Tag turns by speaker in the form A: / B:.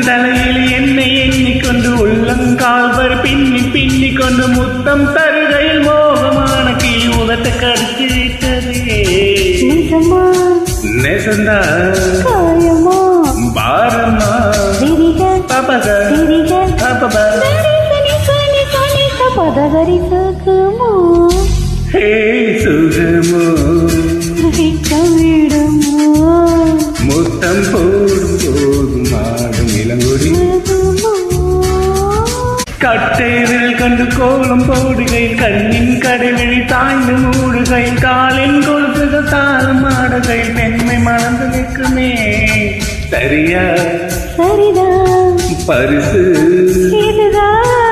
A: தலையில் என்னை எண்ணிக்கொண்டு உள்ளங்கால்வர் பின்னி பின்னி கொண்டு முத்தம் தருகையில் மோகமான கிளி உதட்ட கடிச்சு விட்டதே. நெசந்தா
B: காயமா
A: பாரமா பாபக பாபக
B: பதகரி சுகமோ
A: ஹே சுகமோ
B: விடமோ
A: முத்தம் போடும் போதும் ஆடும் இளங்கொடி கட்டைவில் கண்டு கோலம் போடுகையில் கண்ணின் கடைவெளி தாய்ந்து மூடுகையில் காலின் கொழுப்புகள் தாளம் ஆடுகையில் பெண்மை மறந்து நிற்குமே. சரியா
B: சரிதான்
A: பரிசு
B: இதுதான்